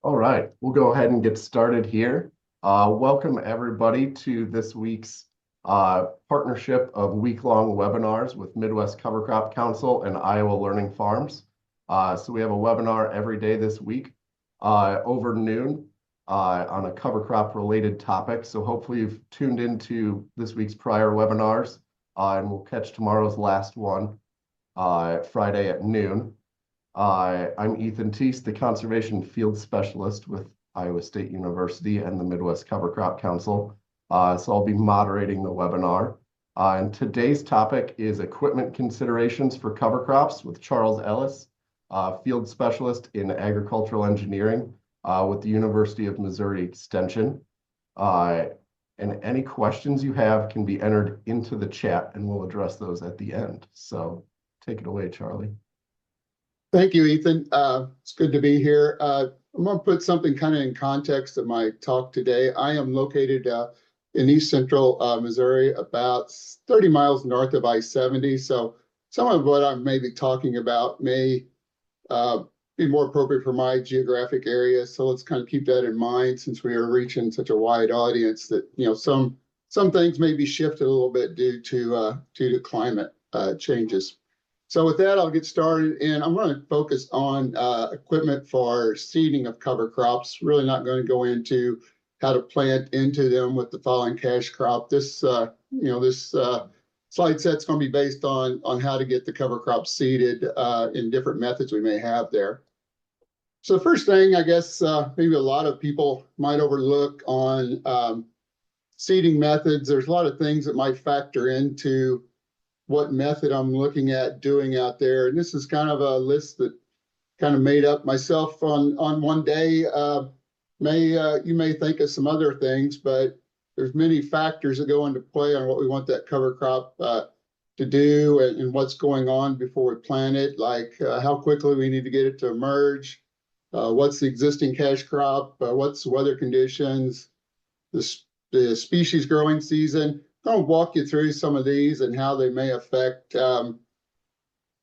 All right, we'll go ahead and get started here. Welcome everybody to this week's partnership of week-long webinars with Midwest Cover Crop Council and Iowa Learning Farms. So we have a webinar every day this week over noon on a cover crop related topic. So hopefully you've tuned into this week's prior webinars and we'll catch tomorrow's last one Friday at noon. I'm Ethan Teese, the Conservation Field Specialist with Iowa State University and the Midwest Cover Crop Council. So I'll be moderating the webinar. And today's topic is equipment considerations for cover crops with Charles Ellis, Field Specialist in Agricultural Engineering with the University of Missouri Extension. And any questions you have can be entered into the chat and we'll address those at the end. So take it away, Charlie. Thank you, Ethan. It's good to be here. I'm going to put something kind of in context of my talk today. I am located in East Central Missouri, about 30 miles north of I-70. So some of what I may be talking about may be more appropriate for my geographic area. So let's kind of keep that in mind since we are reaching such a wide audience that, some things may be shifted a little bit due to climate changes. So with that, I'll get started, and I'm going to focus on equipment for seeding of cover crops. Really not going to go into how to plant into them with the following cash crop. This slide set's going to be based on how to get the cover crop seeded in different methods we may have there. So the first thing, I guess, maybe a lot of people might overlook on seeding methods. There's a lot of things that might factor into what method I'm looking at doing out there. And this is kind of a list that kind of made up myself on one day. You may think of some other things, but there's many factors that go into play on what we want that cover crop to do and what's going on before we plant it, like how quickly we need to get it to emerge, what's the existing cash crop, what's the weather conditions, the species growing season. I'll walk you through some of these and how they may affect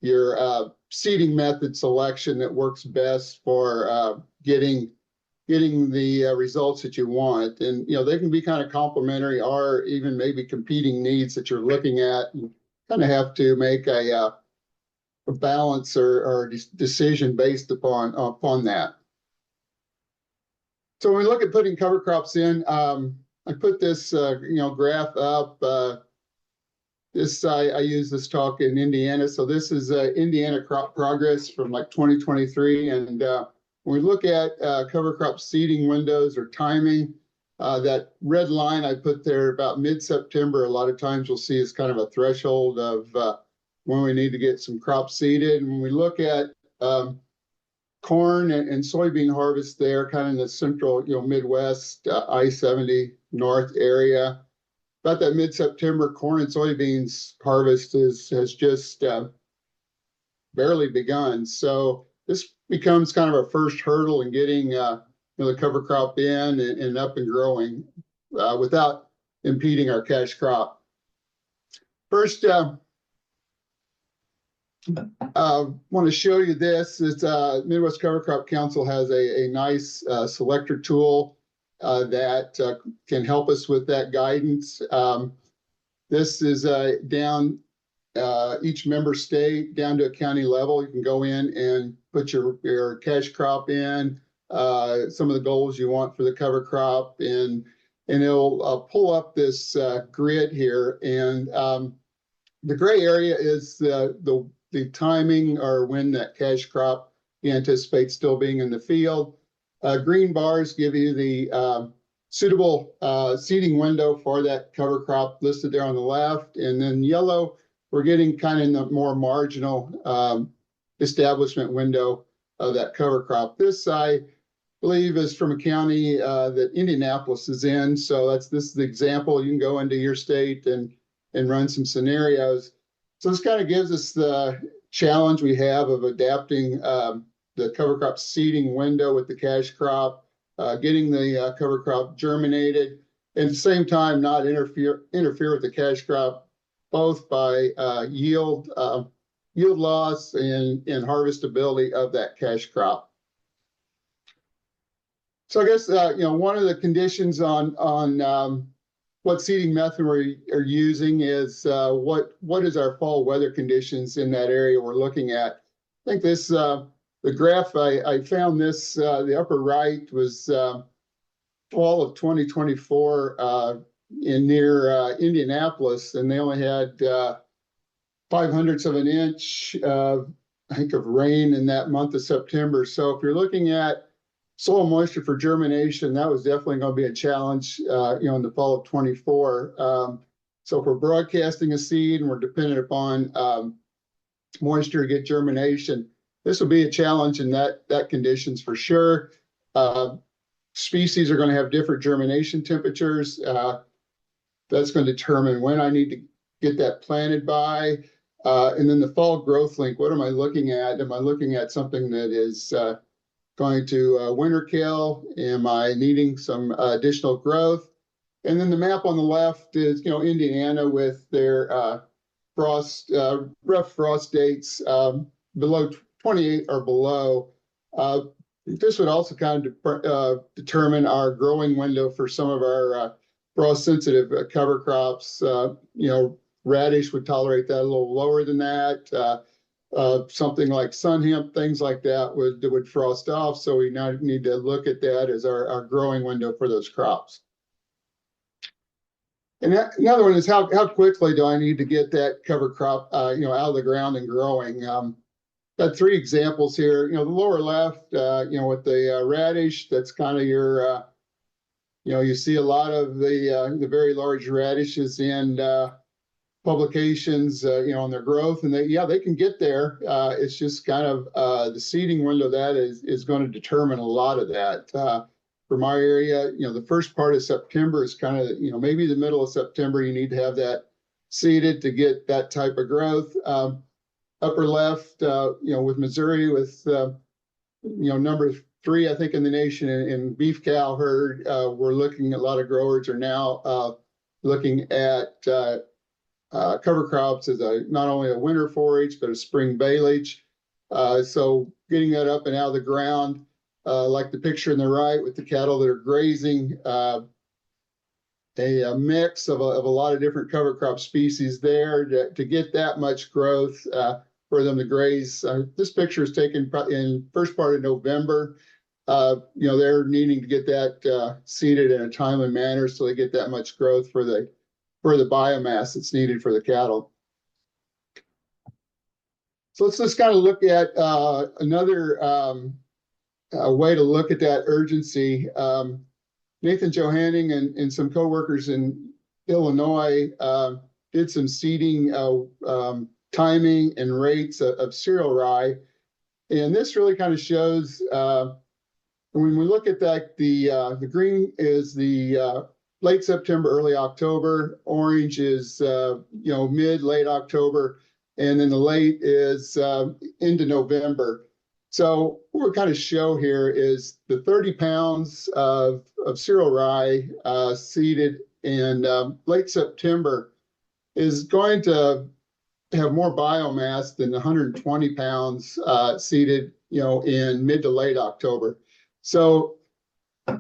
your seeding method selection that works best for getting the results that you want. And they can be kind of complementary or even maybe competing needs that you're looking at. And kind of have to make a balance or decision based upon that. So when we look at putting cover crops in, I put this, graph up. I use this talk in Indiana. So this is Indiana crop progress from like 2023. And when we look at cover crop seeding windows or timing, that red line I put there about mid-September, a lot of times you'll see is kind of a threshold of when we need to get some crops seeded. And when we look at corn and soybean harvest there, kind of in the central, Midwest, I-70 North area. About that mid-September, corn and soybeans harvest has just barely begun. So this becomes kind of our first hurdle in getting the cover crop in and up and growing without impeding our cash crop. First, want to show you this. It's Midwest Cover Crop Council has a nice selector tool that can help us with that guidance. This is down each member state down to a county level. You can go in and put your cash crop in, some of the goals you want for the cover crop, and it'll pull up this grid here. And the gray area is the timing or when that cash crop you anticipate still being in the field. Green bars give you the suitable seeding window for that cover crop listed there on the left. And then yellow, we're getting kind of in the more marginal establishment window of that cover crop. This, I believe, is from a county that Indianapolis is in. So this is the example. You can go into your state and run some scenarios. So this kind of gives us the challenge we have of adapting the cover crop seeding window with the cash crop, getting the cover crop germinated, and at the same time not interfere with the cash crop, both by yield loss and harvestability of that cash crop. So I guess, one of the conditions on what seeding method we are using is what is our fall weather conditions in that area we're looking at. I think this, the graph, I found this, the upper right was fall of 2024 in near Indianapolis, and they only had 5/100 of an inch, I think, of rain in that month of September. So if you're looking at soil moisture for germination, that was definitely going to be a challenge, in the fall of 24. So if we're broadcasting a seed and we're dependent upon moisture to get germination, this will be a challenge in that conditions for sure. Species are going to have different germination temperatures. That's going to determine when I need to get that planted by. And then the fall growth link, what am I looking at? Am I looking at something that is going to winter kill? Am I needing some additional growth? And then the map on the left is, Indiana with their rough frost dates below 28 or below. This would also kind of determine our growing window for some of our frost-sensitive cover crops. Radish would tolerate that a little lower than that. Something like sun hemp, things like that would frost off. So we now need to look at that as our growing window for those crops. And another one is how quickly do I need to get that cover crop, out of the ground and growing? Got three examples here. The lower left, with the radish, that's kind of your, you see a lot of the very large radishes in publications, on their growth, and they can get there. It's just kind of the seeding window that is going to determine a lot of that. For my area, the first part of September is kind of, maybe the middle of September, you need to have that seeded to get that type of growth. Upper left, with Missouri, with, number 3, I think, in the nation in beef cow herd, we're looking at a lot of growers are now looking at cover crops as not only a winter forage, but a spring baleage. So getting that up and out of the ground, like the picture on the right with the cattle that are grazing, a mix of a lot of different cover crop species there to get that much growth for them to graze. This picture is taken in first part of November. They're needing to get that seeded in a timely manner so they get that much growth for the biomass that's needed for the cattle. So let's just kind of look at another way to look at that urgency. Nathan Johanning and some coworkers in Illinois did some seeding timing and rates of cereal rye. And this really kind of shows, when we look at that, the green is the late September, early October. Orange is, late October. And then the late is into November. So what we kind of show here is the 30 pounds of cereal rye seeded in late September is going to have more biomass than 120 pounds seeded, in mid to late October. So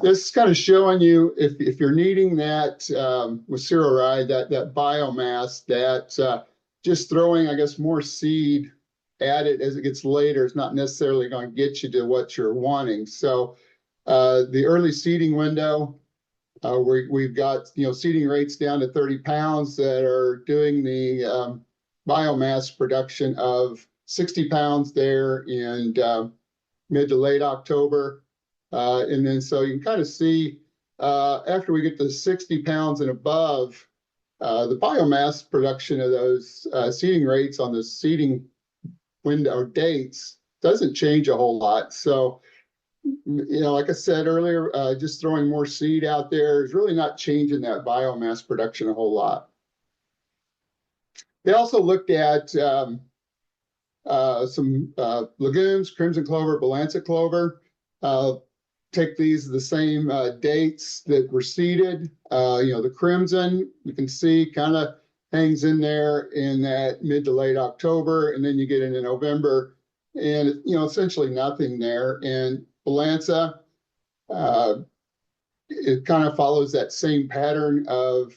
this is kind of showing you if you're needing that with cereal rye, that biomass, that just throwing, I guess, more seed at it as it gets later is not necessarily going to get you to what you're wanting. So the early seeding window, we've got, seeding rates down to 30 pounds that are doing the biomass production of 60 pounds there in mid to late October. And then so you can kind of see after we get to 60 pounds and above, the biomass production of those seeding rates on the seeding window or dates doesn't change a whole lot. So, like I said earlier, just throwing more seed out there is really not changing that biomass production a whole lot. They also looked at some legumes, crimson clover, balanza clover. Take these the same dates that were seeded. The crimson, you can see kind of hangs in there in that mid to late October, and then you get into November, and essentially nothing there. And balanza, It kind of follows that same pattern of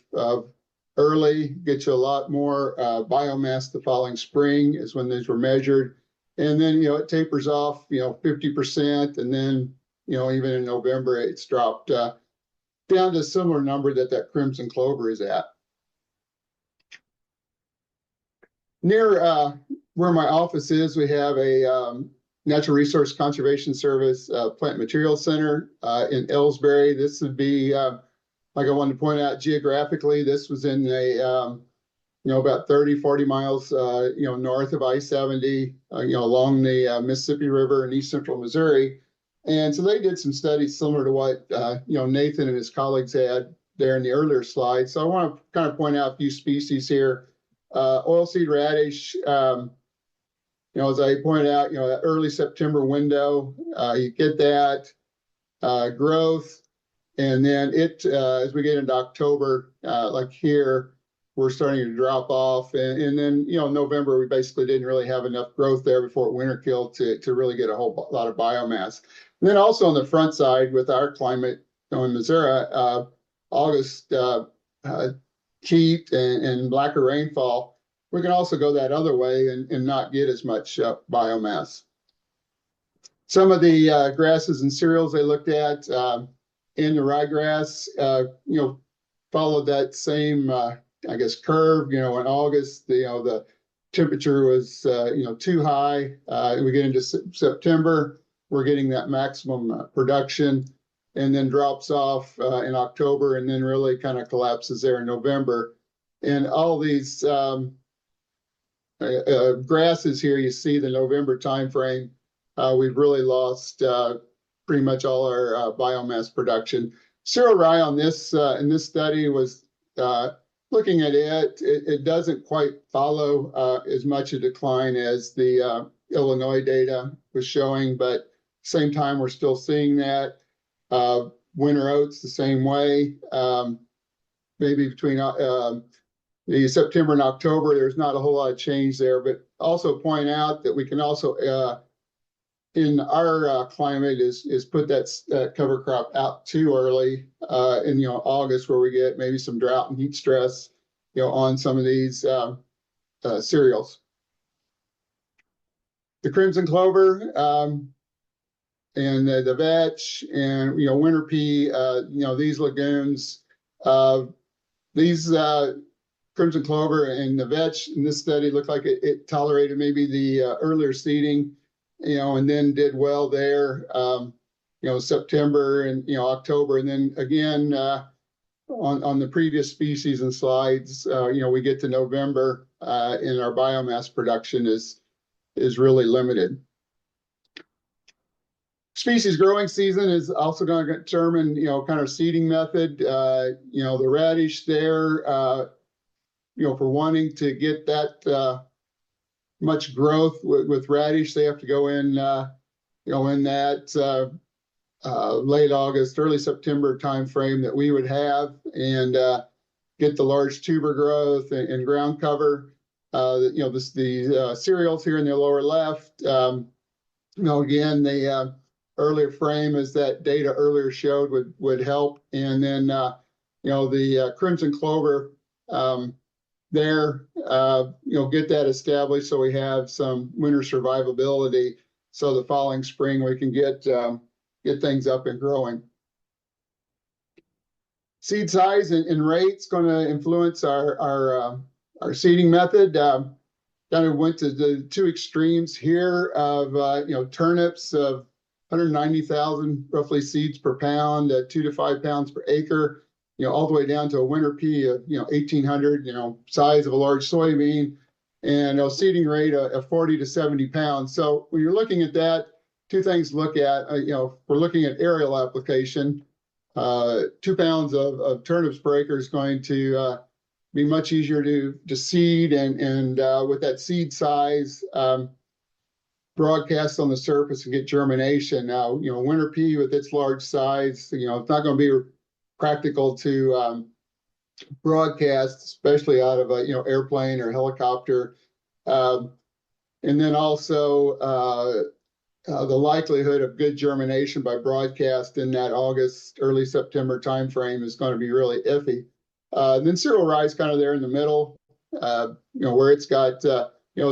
early, get you a lot more biomass the following spring is when these were measured. And then, it tapers off, 50%. And then, even in November, it's dropped down to a similar number that crimson clover is at. Near where my office is, we have a Natural Resource Conservation Service Plant Material Center in Ellsbury. This would be, like I wanted to point out geographically, this was in a, about 30, 40 miles, north of I-70, along the Mississippi River in east central Missouri. And so they did some studies similar to what, Nathan and his colleagues had there in the earlier slide. So I want to kind of point out a few species here. Oilseed radish, as I pointed out, that early September window, you get that growth. And then as we get into October, like here, we're starting to drop off. And then, November, we basically didn't really have enough growth there before winter killed to really get a whole lot of biomass. And then also on the front side with our climate in Missouri, August heat and lack of rainfall, we can also go that other way and not get as much biomass. Some of the grasses and cereals they looked at in the ryegrass, followed that same, curve. In August, the temperature was, too high. We get into September, we're getting that maximum production, and then drops off in October, and then really kind of collapses there in November. And all these grasses here, you see the November timeframe, we've really lost pretty much all our biomass production. Cereal rye on this in this study was looking at it doesn't quite follow as much a decline as the Illinois data was showing, but same time we're still seeing that. Winter oats the same way. Maybe between the September and October, there's not a whole lot of change there, but also point out that we can also in our climate is put that cover crop out too early in August, where we get maybe some drought and heat stress on some of these cereals. The crimson clover and the vetch and winter pea, these legumes, these crimson clover and the vetch in this study looked like it tolerated maybe the earlier seeding, and then did well there, September and, October. And then again, on the previous species and slides, we get to November and our biomass production is really limited. Species growing season is also going to determine, kind of seeding method, the radish there, for wanting to get that much growth with radish, they have to go in, in that late August, early September timeframe that we would have, and get the large tuber growth and ground cover. The cereals here in the lower left, again, the earlier frame as that data earlier showed would help. And then, the crimson clover there, get that established so we have some winter survivability. So the following spring we can get things up and growing. Seed size and rate's going to influence our seeding method. Kind of went to the two extremes here of turnips of 190,000 roughly seeds per pound at 2 to 5 pounds per acre, all the way down to a winter pea of 1,800, size of a large soybean, and a seeding rate of 40 to 70 pounds. So when you're looking at that, two things to look at. We're looking at aerial application. 2 pounds of turnips per acre is going to be much easier to seed, and with that seed size, broadcast on the surface and get germination. Now, winter pea with its large size, it's not going to be practical to broadcast, especially out of a airplane or helicopter. And then also the likelihood of good germination by broadcast in that August, early September timeframe is going to be really iffy. Then cereal rye is kind of there in the middle, where it's got,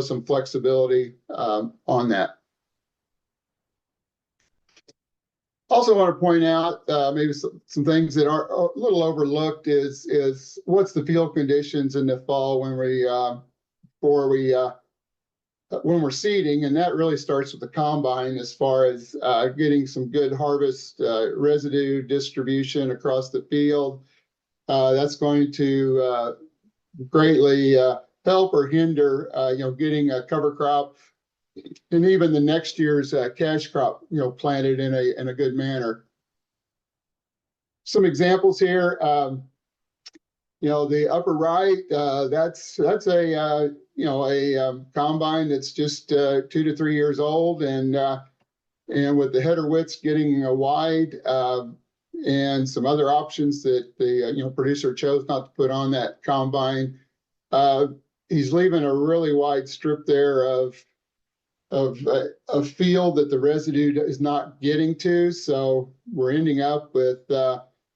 some flexibility on that. Also want to point out maybe some things that are a little overlooked is what's the field conditions in the fall when we're seeding, and that really starts with the combine as far as getting some good harvest residue distribution across the field. That's going to greatly help or hinder, getting a cover crop and even the next year's cash crop, planted in a good manner. Some examples here. The upper right, that's a combine that's just 2 to 3 years old, and with the header widths getting wide, and some other options that the producer chose not to put on that combine, he's leaving a really wide strip there of a field that the residue is not getting to. So we're ending up with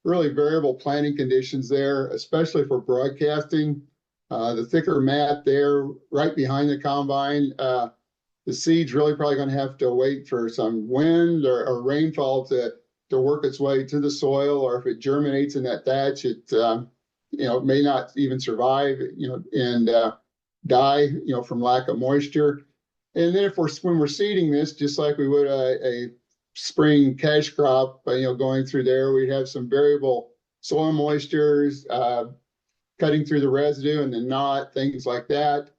really variable planting conditions there, especially for broadcasting. The thicker mat there right behind the combine, the seed's really probably going to have to wait for some wind or rainfall to work its way to the soil, or if it germinates in that thatch, it may not even survive, and die, from lack of moisture. And then when we're seeding this, just like we would a spring cash crop, going through there, we'd have some variable soil moistures, cutting through the residue and the knot, things like that.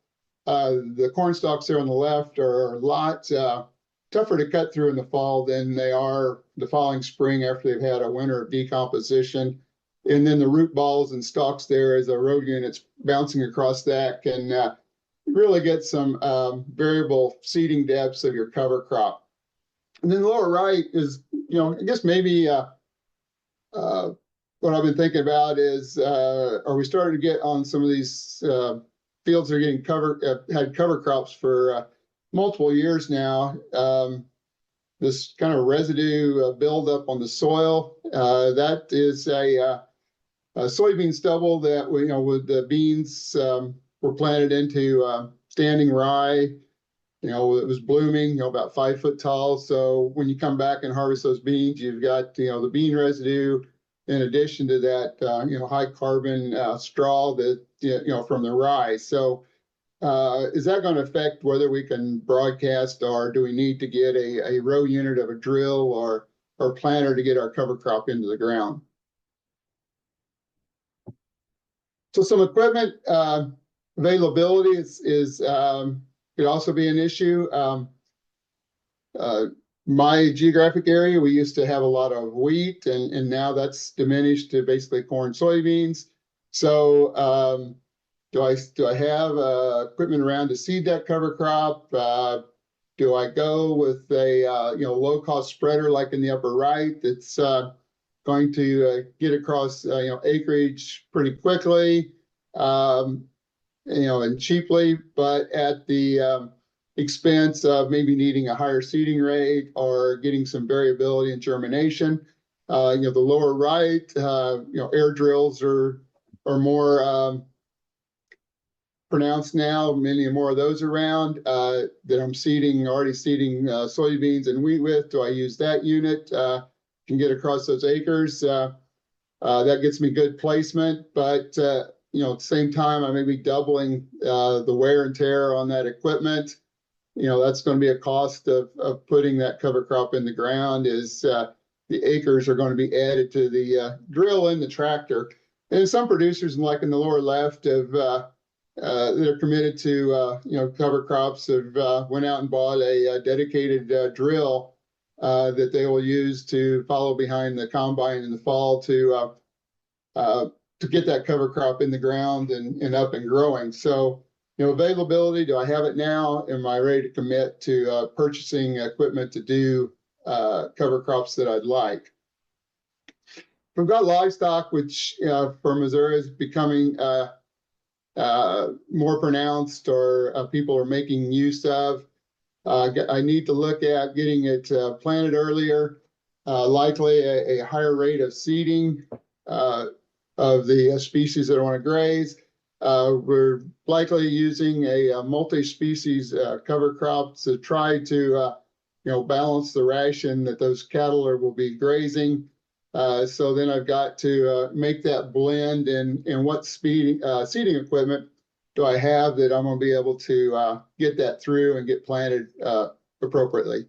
The corn stalks there on the left are a lot tougher to cut through in the fall than they are the following spring after they've had a winter of decomposition. And then the root balls and stalks there, as the row units bouncing across that, can really get some variable seeding depths of your cover crop. And then the lower right is, I guess maybe what I've been thinking about is, are we starting to get on some of these fields that are getting had cover crops for multiple years now? This kind of residue buildup on the soil, that is a soybean stubble that with the beans were planted into standing rye. It was blooming, about 5 foot tall. So when you come back and harvest those beans, you've got the bean residue in addition to that high carbon straw that from the rye. So is that going to affect whether we can broadcast, or do we need to get a row unit of a drill or planter to get our cover crop into the ground? So some equipment availability is could also be an issue. My geographic area, we used to have a lot of wheat, and now that's diminished to basically corn, soybeans. So do I have equipment around to seed that cover crop? Do I go with a low cost spreader like in the upper right that's going to get across acreage pretty quickly, and cheaply, but at the expense of maybe needing a higher seeding rate or getting some variability in germination? The lower right, air drills are more pronounced now. Many more of those around that I'm already seeding soybeans and wheat with. Do I use that unit? Can get across those acres. That gets me good placement, but at the same time, I may be doubling the wear and tear on that equipment. That's going to be a cost of putting that cover crop in the ground, is the acres are going to be added to the drill and the tractor. And some producers, like in the lower left, that are committed to cover crops, have went out and bought a dedicated drill that they will use to follow behind the combine in the fall to get that cover crop in the ground and up and growing. So, availability, do I have it now? Am I ready to commit to purchasing equipment to do cover crops that I'd like? We've got livestock, which for Missouri is becoming more pronounced, or people are making use of. I need to look at getting it planted earlier, likely a higher rate of seeding of the species that I want to graze. We're likely using a multi-species cover crop to try to balance the ration that those cattle will be grazing. So then I've got to make that blend and what seeding equipment do I have that I'm going to be able to get that through and get planted appropriately.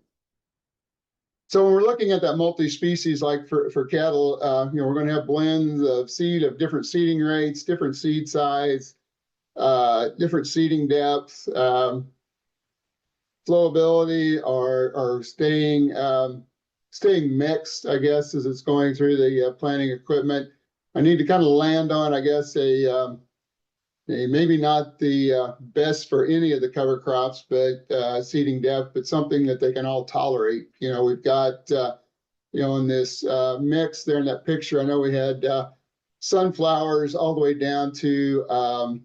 So when we're looking at that multi-species, like for cattle, we're going to have blends of seed of different seeding rates, different seed size, different seeding depth, flowability, or staying mixed, I guess, as it's going through the planting equipment. I need to kind of land on, I guess, maybe not the best for any of the cover crops, but seeding depth, but something that they can all tolerate. We've got, in this mix there in that picture, I know we had sunflowers all the way down to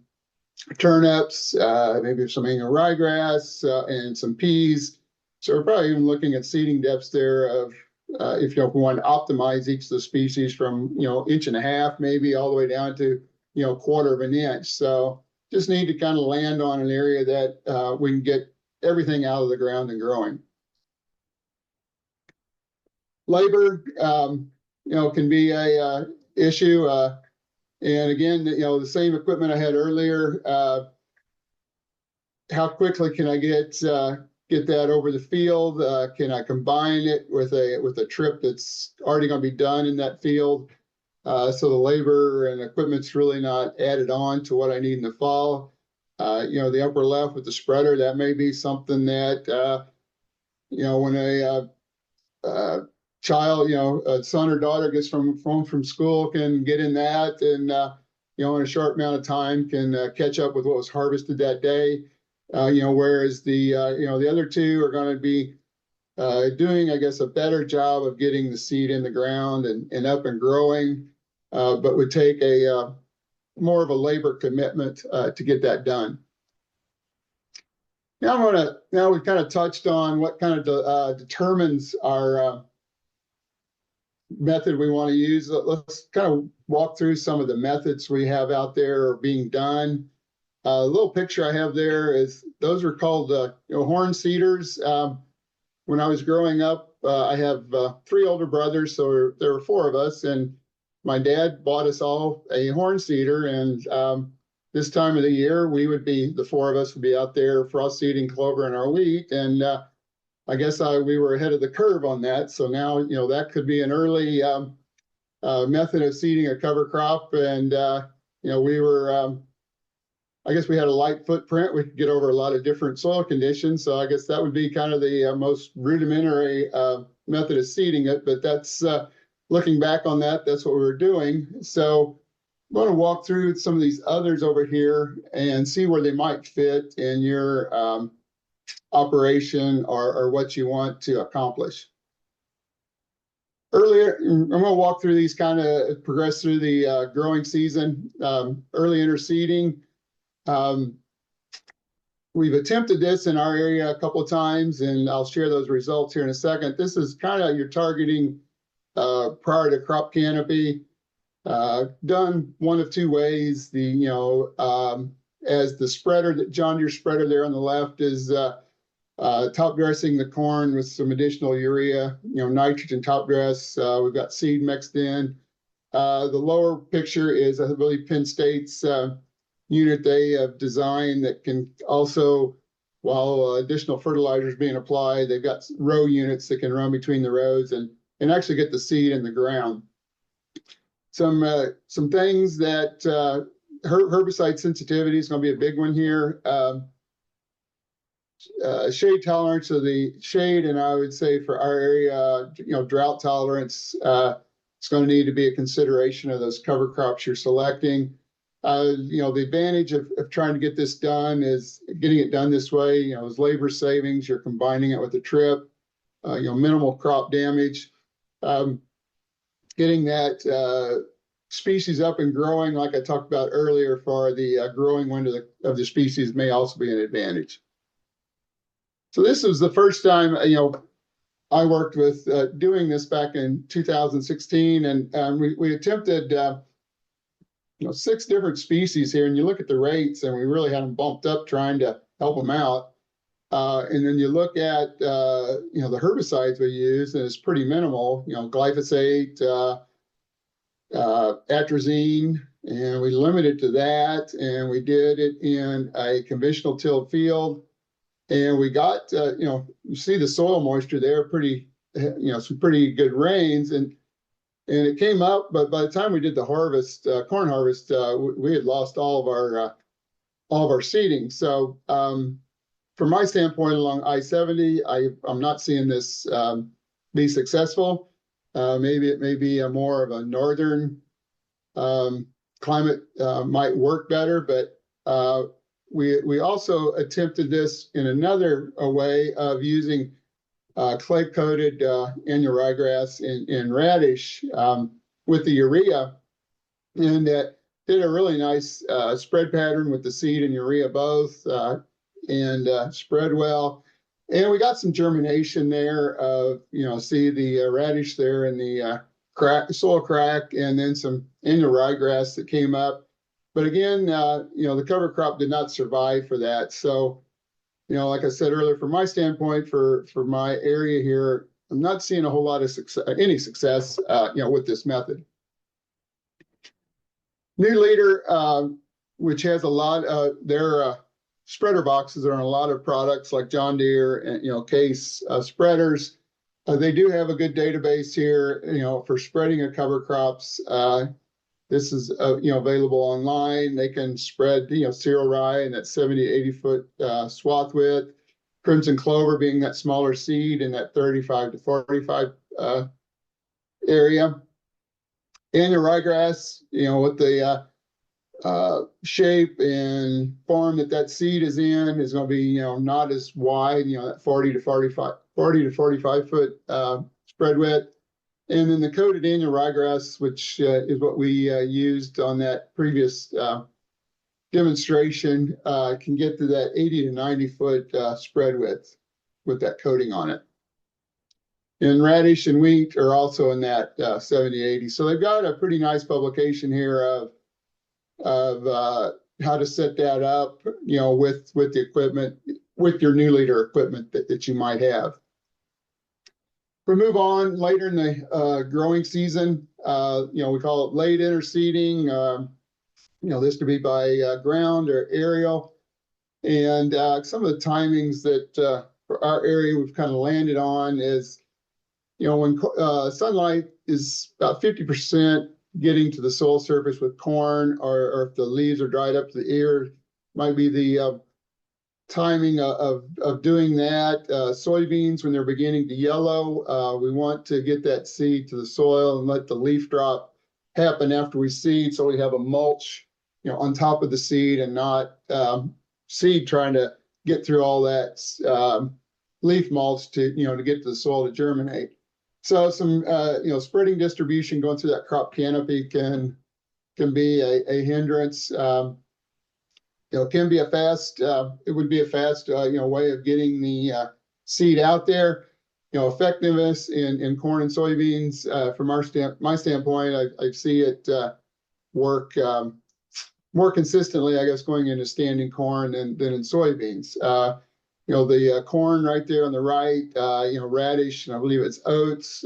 turnips, maybe some annual ryegrass, and some peas. So we're probably even looking at seeding depths there of, if we want to optimize each of the species from, 1.5 inches, maybe all the way down to, 1/4 of an inch. So just need to kind of land on an area that we can get everything out of the ground and growing. Labor, can be a issue. And again, the same equipment I had earlier, how quickly can I get that over the field? Can I combine it with a trip that's already going to be done in that field? So the labor and equipment's really not added on to what I need in the fall. The upper left with the spreader, that may be something that, when a child, a son or daughter gets home from school, can get in that and, in a short amount of time can catch up with what was harvested that day. Whereas the other two are going to be doing, I guess, a better job of getting the seed in the ground and up and growing, but would take a more of a labor commitment to get that done. Now we've kind of touched on what kind of determines our method we want to use. Let's kind of walk through some of the methods we have out there or being done. A little picture I have there is those are called horn seeders. When I was growing up, I have 3 older brothers, so there were 4 of us, and my dad bought us all a horn seeder. And this time of the year, the 4 of us would be out there frost seeding clover and our wheat. And I guess we were ahead of the curve on that. So now, that could be an early method of seeding a cover crop. And, we were, I guess we had a light footprint. We could get over a lot of different soil conditions. So I guess that would be kind of the most rudimentary method of seeding it. But that's looking back on that, that's what we were doing. So I'm going to walk through some of these others over here and see where they might fit in your operation or what you want to accomplish. Earlier, I'm going to walk through these, kind of progress through the growing season, early interseeding. We've attempted this in our area a couple of times, and I'll share those results here in a second. This is kind of your targeting prior to crop canopy, done one of 2 ways. As the spreader, the John Deere spreader there on the left is top dressing the corn with some additional urea, nitrogen top dress. We've got seed mixed in. The lower picture is, I believe, Penn State's unit they have designed that can also, while additional fertilizer is being applied, they've got row units that can run between the rows and actually get the seed in the ground. Some things that herbicide sensitivity is going to be a big one here. Shade tolerance of the shade, and I would say for our area, drought tolerance, it's going to need to be a consideration of those cover crops you're selecting. The advantage of trying to get this done is getting it done this way, is labor savings. You're combining it with the trip, minimal crop damage. Getting that species up and growing, like I talked about earlier, for the growing window of the species may also be an advantage. So this was the first time, I worked with doing this back in 2016, and we attempted 6 different species here, and you look at the rates, and we really had them bumped up trying to help them out. And then you look at the herbicides we use, and it's pretty minimal. Glyphosate, atrazine, and we limited to that, and we did it in a conventional tilled field, and we got you see the soil moisture there, pretty some pretty good rains, and it came up, but by the time we did the harvest, corn harvest, we had lost all of our seeding. So from my standpoint along I-70, I'm not seeing this be successful. Maybe it may be a more of a northern climate might work better, but we also attempted this in another way of using clay-coated annual ryegrass in radish with the urea, and that did a really nice spread pattern with the seed and urea both, and spread well. And we got some germination there of, see the radish there in the soil crack, and then some annual ryegrass that came up. But again, the cover crop did not survive for that. So, like I said earlier, from my standpoint, for my area here, I'm not seeing a whole lot of any success, with this method. New Leader, which has a lot of their spreader boxes are on a lot of products like John Deere and Case spreaders. They do have a good database here, for spreading of cover crops. This is available online. They can spread cereal rye in that 70 to 80 foot swath width. Crimson clover being that smaller seed in that 35 to 45 area. Annual ryegrass, with the shape and form that seed is in, is going to be not as wide, that 40 to 45 foot spread width. And then the coated annual ryegrass, which is what we used on that previous demonstration, can get to that 80 to 90 foot spread width with that coating on it. And radish and wheat are also in that 70, 80. So they've got a pretty nice publication here of how to set that up, with the equipment, with your New Leader equipment that you might have. We move on later in the growing season. We call it late interseeding. This could be by ground or aerial. And some of the timings that for our area we've kind of landed on is, when sunlight is about 50% getting to the soil surface with corn, or if the leaves are dried up to the ear, might be the timing of doing that. Soybeans, when they're beginning to yellow, we want to get that seed to the soil and let the leaf drop happen after we seed, so we have a mulch on top of the seed, and not seed trying to get through all that leaf mulch to get to the soil to germinate. So some spreading distribution going through that crop canopy can be a hindrance. Can be a fast, it would be a fast, way of getting the seed out there. Effectiveness in corn and soybeans, from my standpoint, I see it work more consistently, I guess, going into standing corn than in soybeans. The corn right there on the right, radish, and I believe it's oats.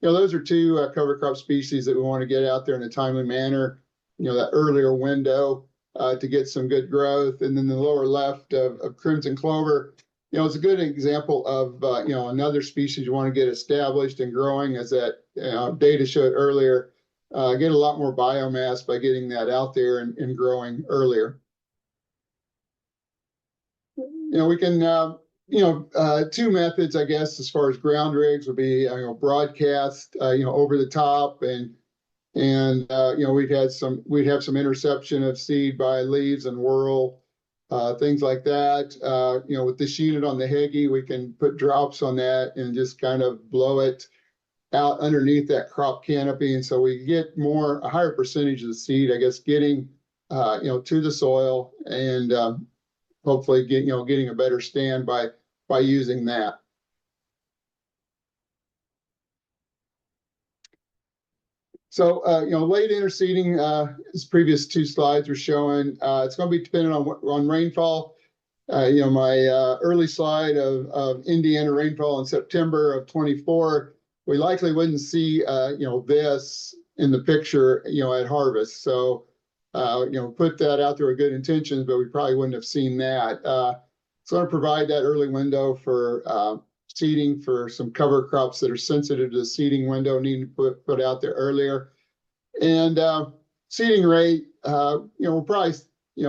Those are two cover crop species that we want to get out there in a timely manner, that earlier window. To get some good growth. And then the lower left of crimson clover, it's a good example of another species you want to get established and growing, as that data showed earlier. Get a lot more biomass by getting that out there and growing earlier. We can two methods, I guess, as far as ground rigs would be broadcast over the top, and we'd have some interception of seed by leaves and whirl, things like that. With this unit on the Heggie, we can put drops on that and just kind of blow it out underneath that crop canopy, and so we get a higher percentage of the seed, I guess, getting to the soil, and hopefully getting a better stand by by using that. So, late interseeding, as previous two slides were showing, it's going to be dependent on rainfall. My early slide of Indiana rainfall in September of 24, we likely wouldn't see, this in the picture, at harvest. So, put that out there with good intentions, but we probably wouldn't have seen that. So I provide that early window for seeding for some cover crops that are sensitive to the seeding window, need to put out there earlier. And seeding rate, we'll probably, we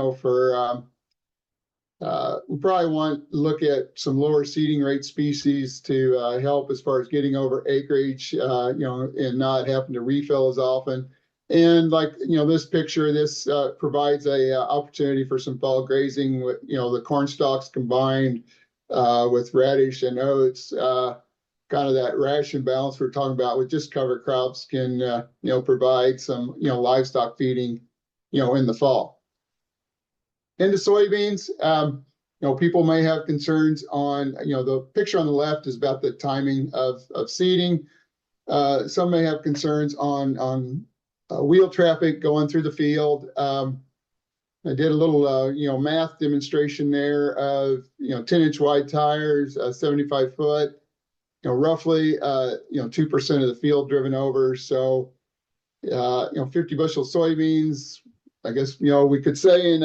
probably want to look at some lower seeding rate species to help as far as getting over acreage, and not having to refill as often. And this picture, this provides a opportunity for some fall grazing with, the corn stalks combined with radish and oats, kind of that ration balance we're talking about with just cover crops can, provide some, livestock feeding, in the fall. Into soybeans, people may have concerns on, the picture on the left is about the timing of seeding. Some may have concerns on wheel traffic going through the field. I did a little, math demonstration there of, 10-inch wide tires, 75 foot, roughly, 2% of the field driven over. So, 50 bushel soybeans, I guess, we could say in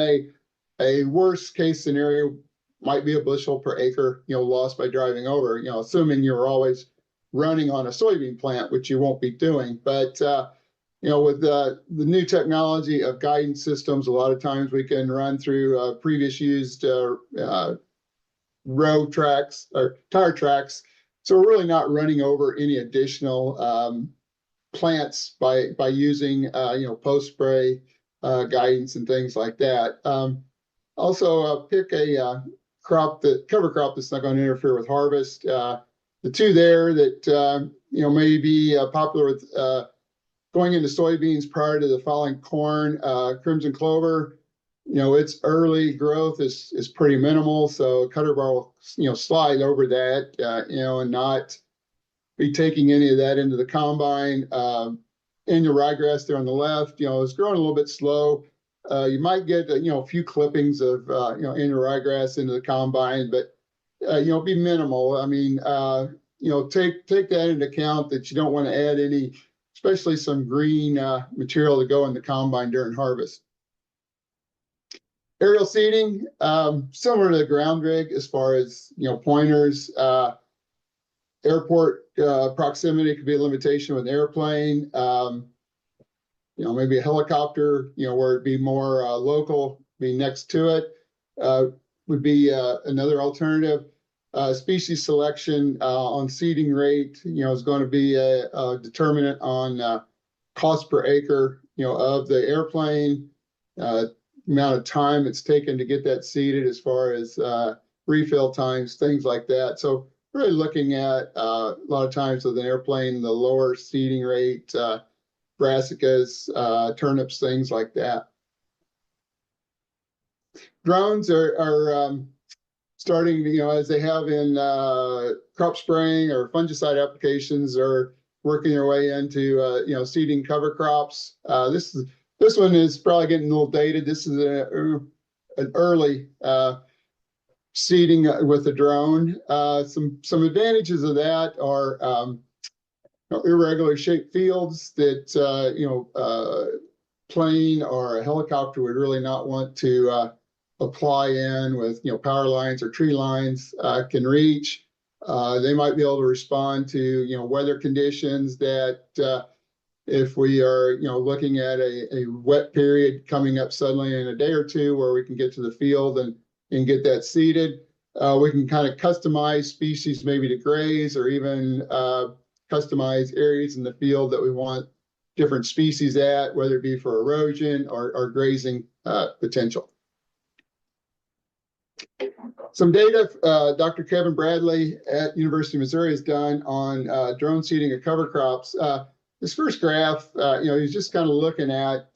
a worst case scenario might be a bushel per acre, lost by driving over, assuming you're always running on a soybean plant, which you won't be doing. But, with the new technology of guidance systems, a lot of times we can run through previous used row tracks or tire tracks. So we're really not running over any additional plants by using, post-spray guidance and things like that. Also, pick a cover crop that's not going to interfere with harvest. The two there that, may be popular with going into soybeans prior to the falling corn, crimson clover, its early growth is pretty minimal. So cutter bar will, slide over that, and not be taking any of that into the combine. In your ryegrass there on the left, it's growing a little bit slow. You might get, a few clippings of, in your ryegrass into the combine, but, be minimal. I mean, take that into account that you don't want to add any, especially some green material to go in the combine during harvest. Aerial seeding, similar to the ground rig as far as, pointers. Airport proximity could be a limitation with an airplane. Maybe a helicopter, where it'd be more local, be next to it, would be another alternative. Species selection on seeding rate, is going to be a determinant on cost per acre, of the airplane, amount of time it's taken to get that seeded as far as refill times, things like that. So really looking at a lot of times with an airplane, the lower seeding rate, brassicas, turnips, things like that. Drones are starting, as they have in crop spraying or fungicide applications, are working their way into, seeding cover crops. This one is probably getting a little dated. This is an early seeding with a drone. Some advantages of that are irregular shaped fields that plane or a helicopter would really not want to apply in with power lines or tree lines can reach. They might be able to respond to weather conditions that if we are looking at a wet period coming up suddenly in a day or two where we can get to the field and get that seeded. We can kind of customize species maybe to graze, or even customize areas in the field that we want different species at, whether it be for erosion or grazing potential. Some data Dr. Kevin Bradley at University of Missouri has done on drone seeding of cover crops. This first graph, he's just kind of looking at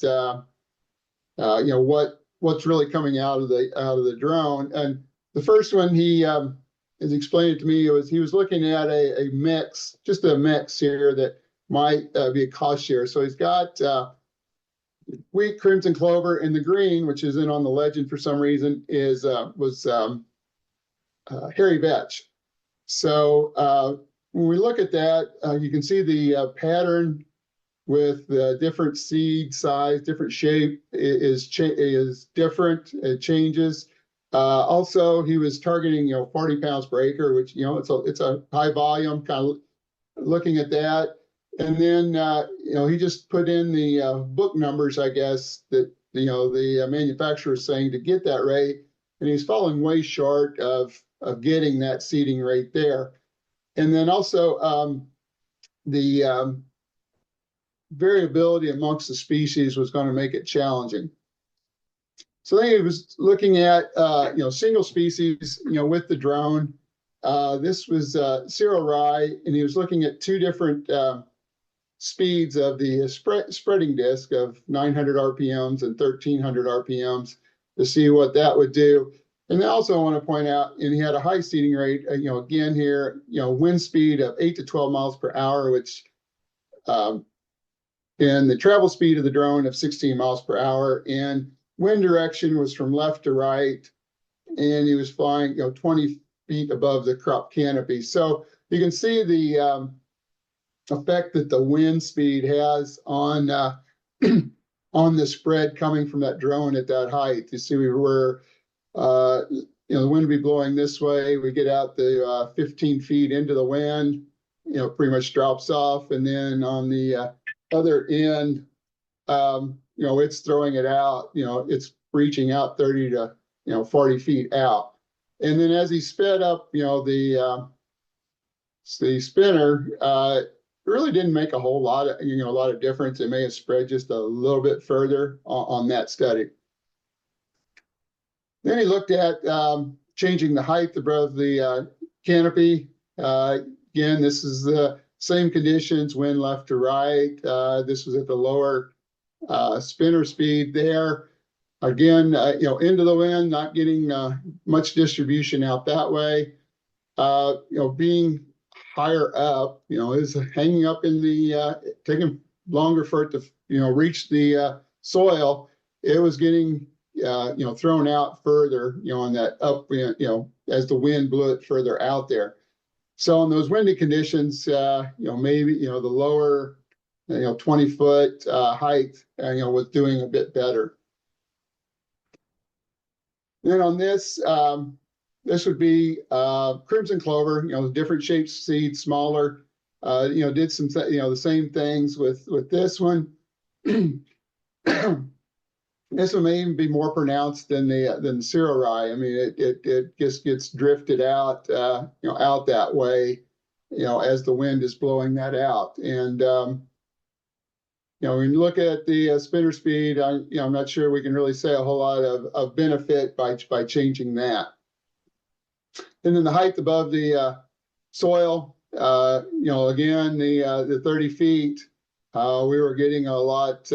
what's really coming out of the drone. And the first one, he as he explained it to me, he was looking at a mix, just a mix here that might be a cost share. So he's got wheat, crimson clover, and the green, which isn't on the legend for some reason, was hairy vetch. So when we look at that, you can see the pattern with the different seed size, different shape is different. It changes. Also, he was targeting 40 pounds per acre, which it's a high volume. Kind of looking at that, and then he just put in the book numbers, I guess, that the manufacturer is saying to get that rate, and he's falling way short of getting that seeding rate there. And then also the variability amongst the species was going to make it challenging. So then he was looking at single species with the drone. This was cereal rye, and he was looking at two different speeds of the spreading disc of 900 RPMs and 1300 RPMs to see what that would do. And I also want to point out, and he had a high seeding rate, again here, wind speed of 8 to 12 miles per hour, which and the travel speed of the drone of 16 miles per hour, and wind direction was from left to right, and he was flying 20 feet above the crop canopy. So you can see the effect that the wind speed has on on the spread coming from that drone at that height. You see, we were the wind would be blowing this way. We get out the 15 feet into the wind, pretty much drops off, and then on the other end, it's throwing it out. It's reaching out 30 to 40 feet out. And then as he sped up, the spinner, it really didn't make a whole lot of a lot of difference. It may have spread just a little bit further on that study. Then he looked at changing the height above the canopy. Again, this is the same conditions, wind left to right. This was at the lower spinner speed there. Again, into the wind, not getting much distribution out that way. Being higher up, is hanging up in the, taking longer for it to, reach the soil. It was getting, thrown out further, on that up, as the wind blew it further out there. So in those windy conditions, maybe, the lower, 20-foot height, was doing a bit better. Then on this, this would be crimson clover, different shaped seed, smaller, did some, the same things with this one. This one may even be more pronounced than the cereal rye. I mean, it just gets drifted out, out that way, as the wind is blowing that out. And when you look at the spinner speed, I'm not sure we can really say a whole lot of benefit by changing that. And then the height above the soil, again, the 30 feet, we were getting a lot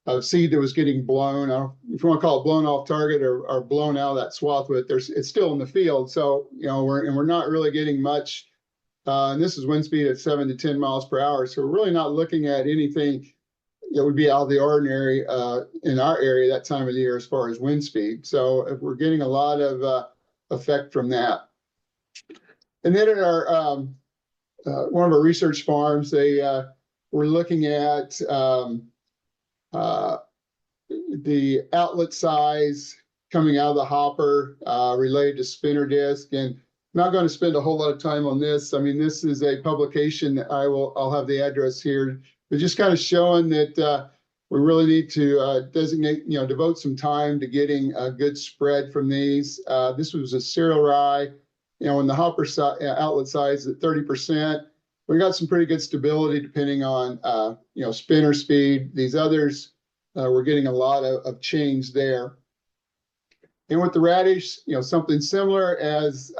of seed that was getting blown. If you want to call it blown off target or blown out of that swath, but it's still in the field. So, we're not really getting much. And this is wind speed at 7 to 10 miles per hour. So we're really not looking at anything that would be out of the ordinary in our area that time of the year as far as wind speed. So if we're getting a lot of effect from that. And then at our one of our research farms, they were looking at the outlet size coming out of the hopper related to spinner disc. And I'm not going to spend a whole lot of time on this. I mean, this is a publication that I'll have the address here, but just kind of showing that we really need to designate, devote some time to getting a good spread from these. This was a cereal rye, when the hopper outlet size at 30%, we got some pretty good stability depending on, spinner speed. These others, we're getting a lot of change there. And with the radish, something similar as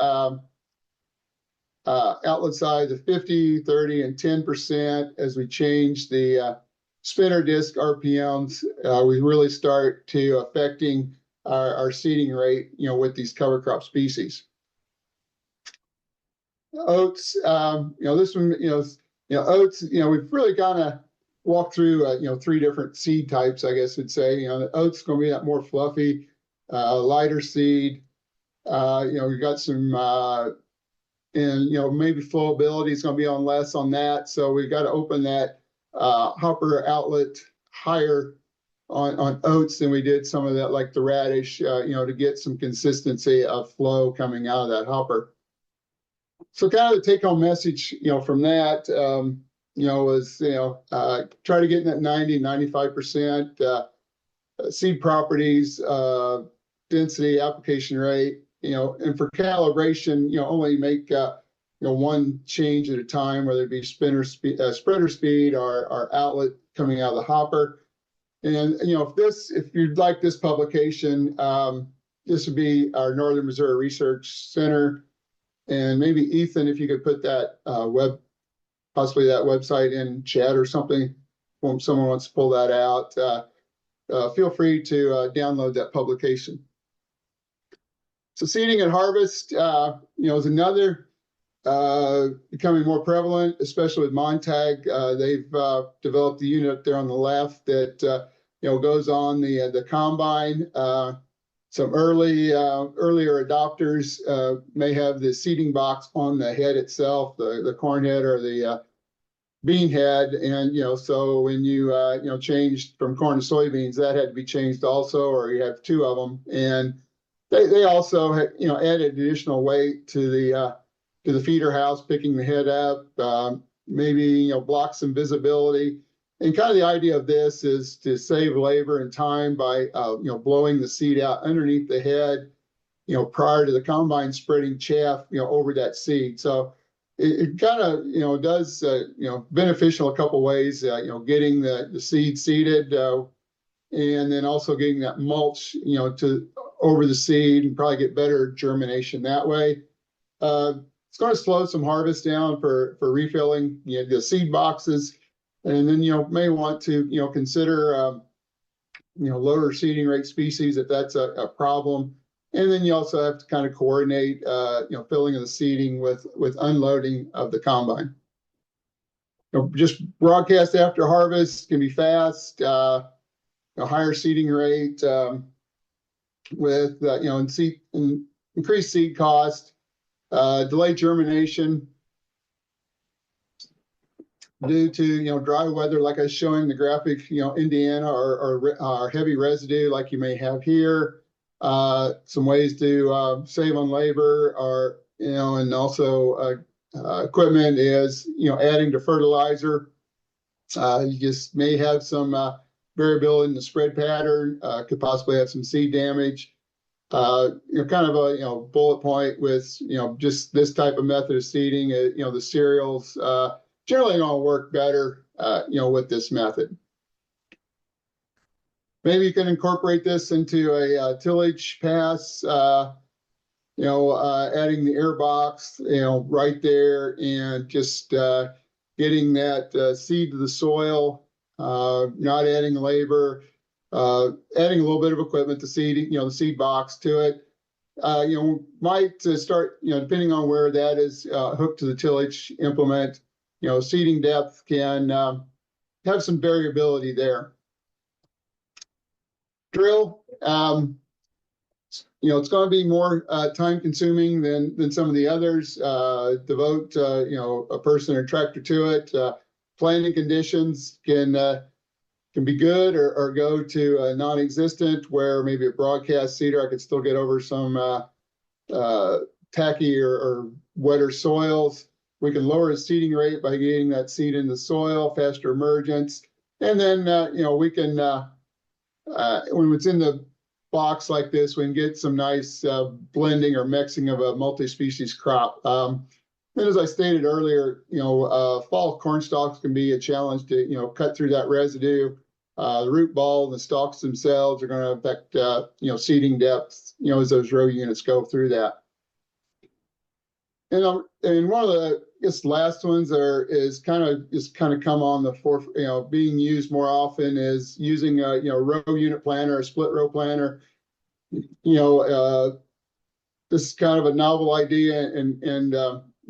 outlet size of 50, 30, and 10%. As we change the spinner disc RPMs, we really start to affecting our seeding rate, with these cover crop species. Oats, this one, oats, we've really kind of walked through, three different seed types, I guess I'd say. The oats is going to be that more fluffy, lighter seed. We've got some, and maybe flowability is going to be on less on that. So we've got to open that hopper outlet higher on oats than we did some of that, like the radish, to get some consistency of flow coming out of that hopper. So kind of the take home message, from that, was, try to get in that 90-95% seed properties, density, application rate, and for calibration, only make, one change at a time, whether it be spreader speed or outlet coming out of the hopper. And, if you'd like this publication, this would be our Northern Missouri Research Center. And maybe Ethan, if you could put that possibly that website in chat or something, if someone wants to pull that out, feel free to download that publication. So seeding and harvest, is another becoming more prevalent, especially with Montag. They've developed the unit there on the left that goes on the combine. Some earlier adopters may have the seeding box on the head itself, the corn head or the bean head, and so when you changed from corn to soybeans, that had to be changed also, or you have two of them, and they also had added additional weight to the feeder house, picking the head up, maybe block some visibility. And kind of the idea of this is to save labor and time by, blowing the seed out underneath the head, prior to the combine spreading chaff, over that seed. So it kind of, does, beneficial a couple ways, getting the seed seeded, and then also getting that mulch, over the seed and probably get better germination that way. It's going to slow some harvest down for refilling, the seed boxes. And then, may want to, consider, lower seeding rate species if that's a problem. And then you also have to kind of coordinate, filling of the seeding with unloading of the combine. Just broadcast after harvest can be fast, higher seeding rate, with, increased seed cost, delayed germination, due to dry weather, like I was showing the graphic, Indiana or heavy residue like you may have here. Some ways to save on labor or and also equipment is adding to fertilizer. You just may have some variability in the spread pattern. Could possibly have some seed damage. Kind of a bullet point with just this type of method of seeding. The cereals. Generally going to work better, with this method. Maybe you can incorporate this into a tillage pass, adding the air box, right there, and just getting that seed to the soil, not adding labor, adding a little bit of equipment to seed, the seed box to it. Might start, depending on where that is hooked to the tillage implement. Seeding depth can have some variability there. Drill, it's going to be more time consuming than some of the others. Devote, a person or tractor to it. Planting conditions can be good or go to non-existent, where maybe a broadcast seeder, I could still get over some tacky or wetter soils. We can lower the seeding rate by getting that seed in the soil, faster emergence. And then, we can, when it's in the box like this, we can get some nice blending or mixing of a multi-species crop. And as I stated earlier, fall corn stalks can be a challenge to, cut through that residue. The root ball and the stalks themselves are going to affect, seeding depth, as those row units go through that. And one of the last ones is kind of come on the forefront, being used more often, is using a row unit planter, a split row planter. This is kind of a novel idea, and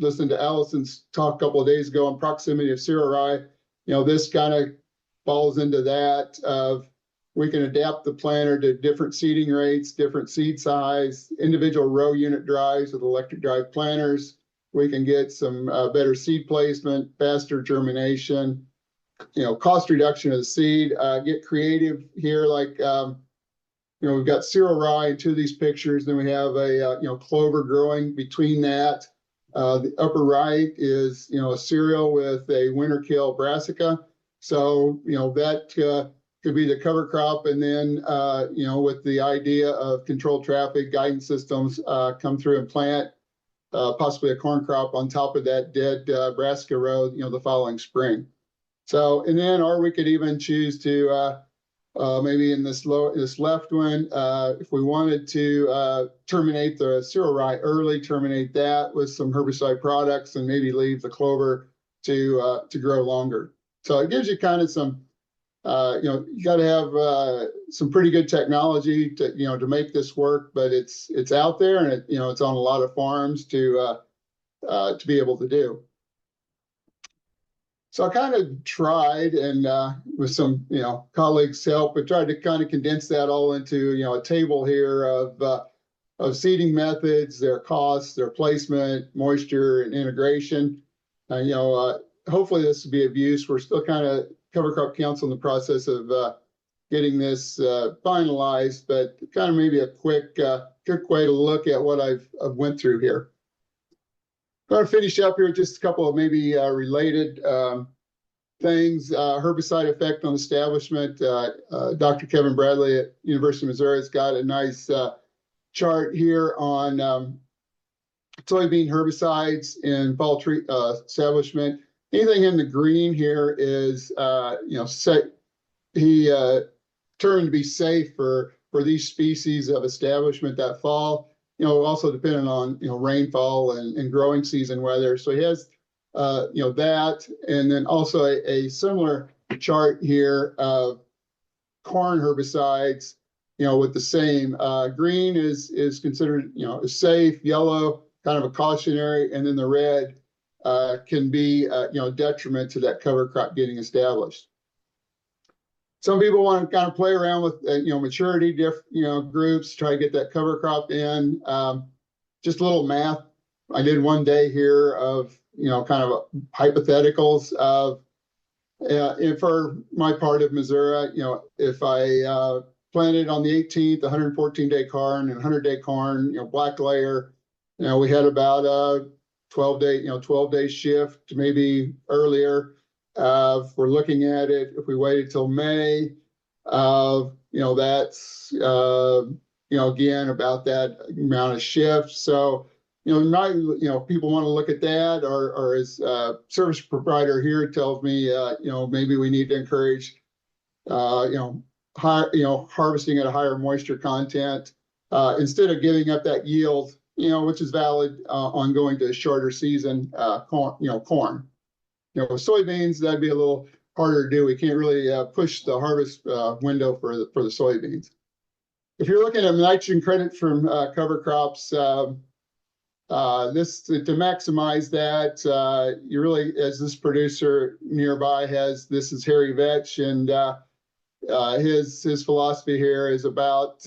listened to Allison's talk a couple of days ago on proximity of cereal rye. This kind of falls into that of we can adapt the planter to different seeding rates, different seed size, individual row unit drives with electric drive planters. We can get some better seed placement, faster germination, cost reduction of the seed, get creative here. Like, we've got cereal rye in two of these pictures. Then we have a, clover growing between that. The upper right is, a cereal with a winter kill brassica. So, that could be the cover crop. And then, with the idea of controlled traffic guidance systems, come through and plant possibly a corn crop on top of that dead brassica row, the following spring. So, and then, or we could even choose to maybe in this left one, if we wanted to terminate the cereal rye early, terminate that with some herbicide products, and maybe leave the clover to grow longer. So it gives you kind of some, you got to have some pretty good technology to make this work, but it's out there, and it's on a lot of farms to be able to do. So I kind of tried, and with some colleagues' help, but tried to kind of condense that all into a table here of seeding methods, their costs, their placement, moisture, and integration. Hopefully this will be of use. We're still kind of Cover Crop Council in the process of getting this finalized, but kind of maybe a quick way to look at what I've went through here. I'm going to finish up here with just a couple of maybe related things. Herbicide effect on establishment. Dr. Kevin Bradley at University of Missouri has got a nice chart here on soybean herbicides in fall tree establishment. Anything in the green here is, he turned to be safe for these species of establishment that fall. Also depending on, rainfall and growing season weather. So he has, that, and then also a similar chart here of corn herbicides, with the same, green is considered, is safe, yellow, kind of a cautionary, and then the red can be, detriment to that cover crop getting established. Some people want to kind of play around with, maturity, groups, try to get that cover crop in. Just a little math I did one day here of, kind of hypotheticals of, for my part of Missouri, if I planted on the 18th, 114-day corn and 100-day corn, black layer, we had about a 12-day shift, maybe earlier. If we're looking at it, if we waited till May, that's, again, about that amount of shift. So, people want to look at that, or as service provider here tells me, maybe we need to encourage, harvesting at a higher moisture content, instead of giving up that yield, which is valid on going to a shorter season, corn. With soybeans, that'd be a little harder to do. We can't really push the harvest window for the soybeans. If you're looking at nitrogen credit from cover crops, this to maximize that, you really, as this producer nearby has, this is Harry Vetch, and his philosophy here is about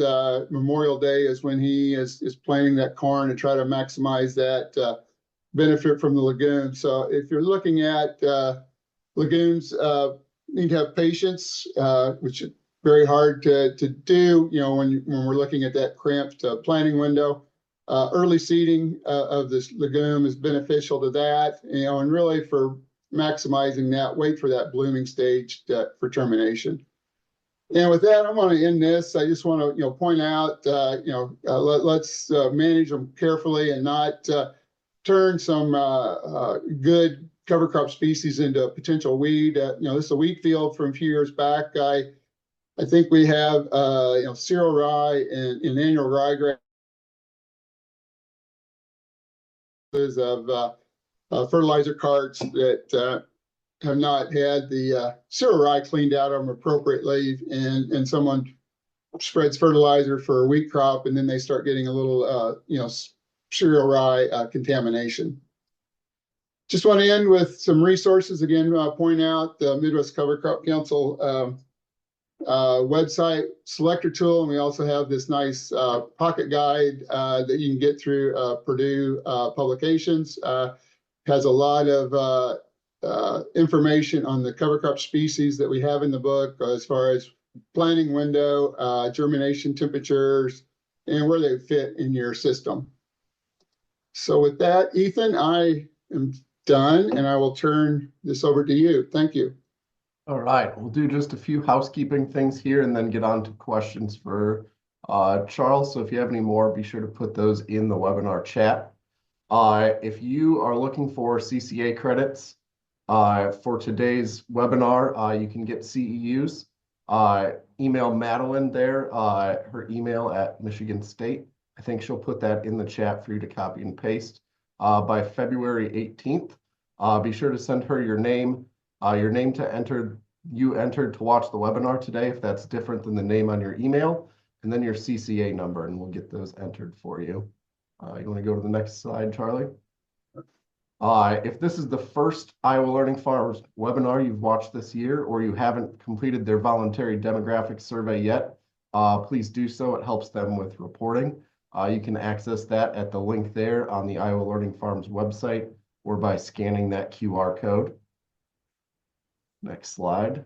Memorial Day is when he is planting that corn and try to maximize that benefit from the legumes. So if you're looking at legumes, need to have patience, which is very hard to do, when we're looking at that cramped planting window. Early seeding of this legume is beneficial to that, and really for maximizing that, wait for that blooming stage for termination. And with that, I'm going to end this. I just want to, point out, let's manage them carefully and not turn some good cover crop species into a potential weed. This is a wheat field from a few years back. I think we have, cereal rye and annual ryegrass of fertilizer carts that have not had the cereal rye cleaned out of them appropriately, and someone spreads fertilizer for a wheat crop, and then they start getting a little, cereal rye contamination. Just want to end with some resources. Again, point out the Midwest Cover Crop Council website selector tool, and we also have this nice pocket guide that you can get through Purdue Publications. Has a lot of information on the cover crop species that we have in the book as far as planting window, germination temperatures, and where they fit in your system. So with that, Ethan, I am done, and I will turn this over to you. Thank you. All right, we'll do just a few housekeeping things here and then get on to questions for Charles. So if you have any more, be sure to put those in the webinar chat. If you are looking for CCA credits for today's webinar, you can get CEUs. Email Madeline there, her email at Michigan State. I think she'll put that in the chat for you to copy and paste by February 18th. Be sure to send her your name you entered to watch the webinar today, if that's different than the name on your email, and then your CCA number, and we'll get those entered for you. You want to go to the next slide, Charlie? If this is the first Iowa Learning Farms webinar you've watched this year, or you haven't completed their voluntary demographic survey yet, please do so. It helps them with reporting. You can access that at the link there on the Iowa Learning Farms website, or by scanning that QR code. Next slide.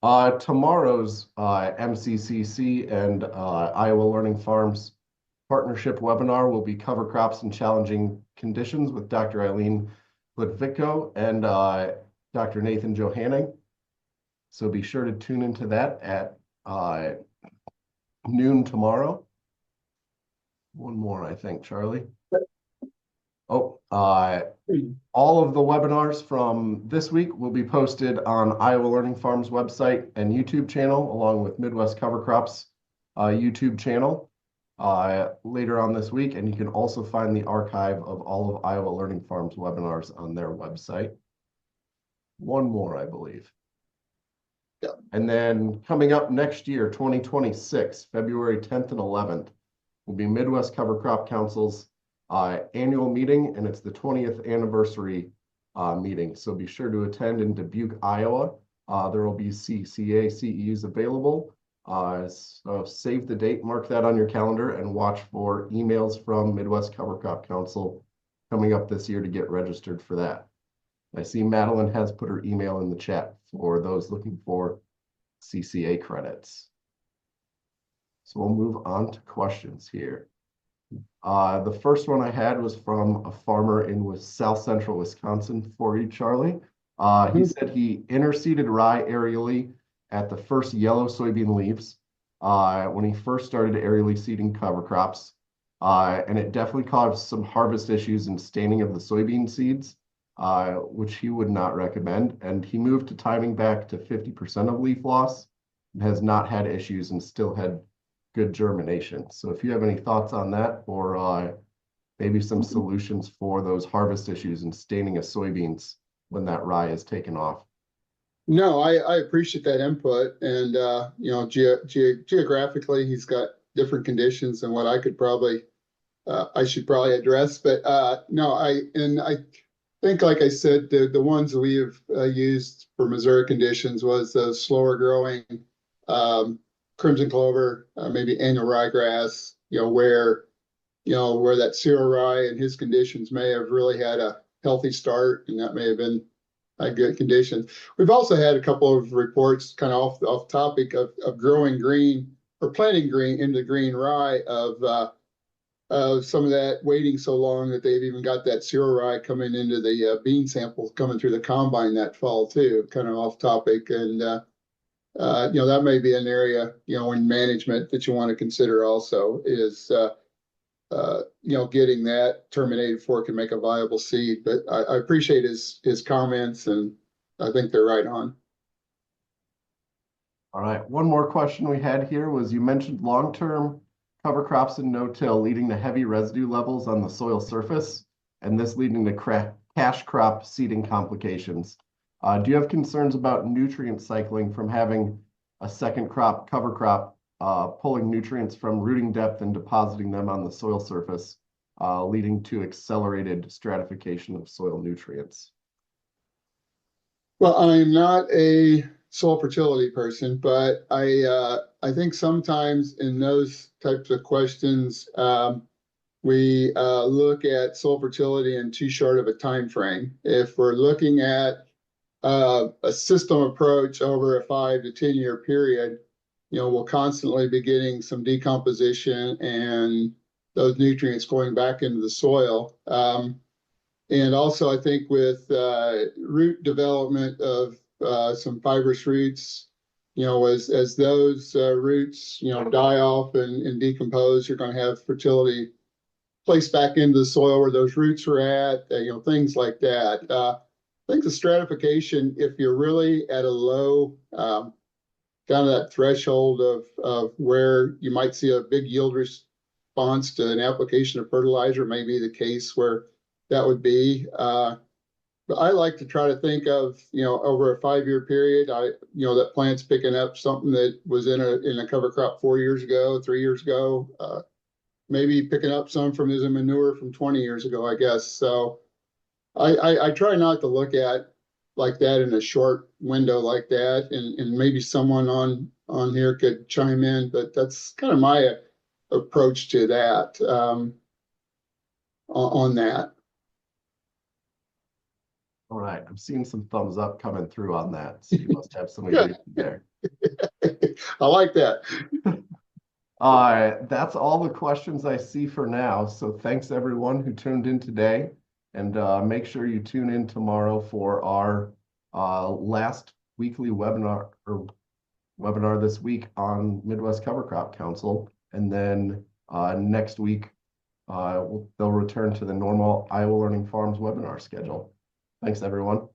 Tomorrow's MCCC and Iowa Learning Farms partnership webinar will be Cover Crops in Challenging Conditions with Dr. Eileen Litvicko and Dr. Nathan Johanning. So be sure to tune into that at noon tomorrow. One more, I think, Charlie. Oh, all of the webinars from this week will be posted on Iowa Learning Farms website and YouTube channel, along with Midwest Cover Crops YouTube channel later on this week. And you can also find the archive of all of Iowa Learning Farms webinars on their website. One more, I believe. Yeah. And then coming up next year, 2026, February 10th and 11th, will be Midwest Cover Crop Council's annual meeting, and it's the 20th anniversary meeting. So be sure to attend in Dubuque, Iowa. There will be CCA CEUs available. So save the date, mark that on your calendar, and watch for emails from Midwest Cover Crop Council coming up this year to get registered for that. I see Madeline has put her email in the chat for those looking for CCA credits. So we'll move on to questions here. The first one I had was from a farmer in South Central Wisconsin for you, Charlie. He said he interseeded rye aerially at the first yellow soybean leaves when he first started aerially seeding cover crops. And it definitely caused some harvest issues and staining of the soybean seeds, which he would not recommend. And he moved to timing back to 50% of leaf loss and has not had issues and still had good germination. So if you have any thoughts on that, or maybe some solutions for those harvest issues and staining of soybeans when that rye is taken off. No, I appreciate that input. And, you know, geographically, he's got different conditions than what I could probably, I should probably address. But no, I think, like I said, the ones that we have used for Missouri conditions was the slower growing crimson clover, maybe annual ryegrass, you know, where that cereal rye and his conditions may have really had a healthy start, and that may have been a good condition. We've also had a couple of reports kind of off topic of growing green or planting green into green rye of some of that waiting so long that they've even got that cereal rye coming into the bean samples coming through the combine that fall too, kind of off topic. And you know, that may be an area, you know, in management that you want to consider also is, you know, getting that terminated before it can make a viable seed. But I appreciate his comments, and I think they're right on. All right. One more question we had here was, you mentioned long-term cover crops and no-till leading to heavy residue levels on the soil surface, and this leading to cash crop seeding complications. Do you have concerns about nutrient cycling from having a second crop, cover crop, pulling nutrients from rooting depth and depositing them on the soil surface leading to accelerated stratification of soil nutrients. Well, I'm not a soil fertility person, but I think sometimes in those types of questions, we look at soil fertility in too short of a time frame. If we're looking at a system approach over a 5 to 10 year period, we'll constantly be getting some decomposition and those nutrients going back into the soil. And also, I think with root development of some fibrous roots, as those roots, die off and decompose, you're going to have fertility placed back into the soil where those roots were at, things like that. I think the stratification, if you're really at a low, down to that threshold of where you might see a big yield response to an application of fertilizer, may be the case where that would be. But I like to try to think of, over a 5 year period, that plant's picking up something that was in a cover crop 4 years ago, 3 years ago, maybe picking up some from as a manure from 20 years ago, I guess. So I try not to look at like that in a short window like that, and maybe someone on here could chime in, but that's kind of my approach to that, on that. All right, I'm seeing some thumbs up coming through on that, so you must have some agreement there. I like that. That's all the questions I see for now. So thanks everyone who tuned in today, and make sure you tune in tomorrow for our last weekly webinar this week on Midwest Cover Crop Council, and then next week they'll return to the normal Iowa Learning Farms webinar schedule. Thanks everyone.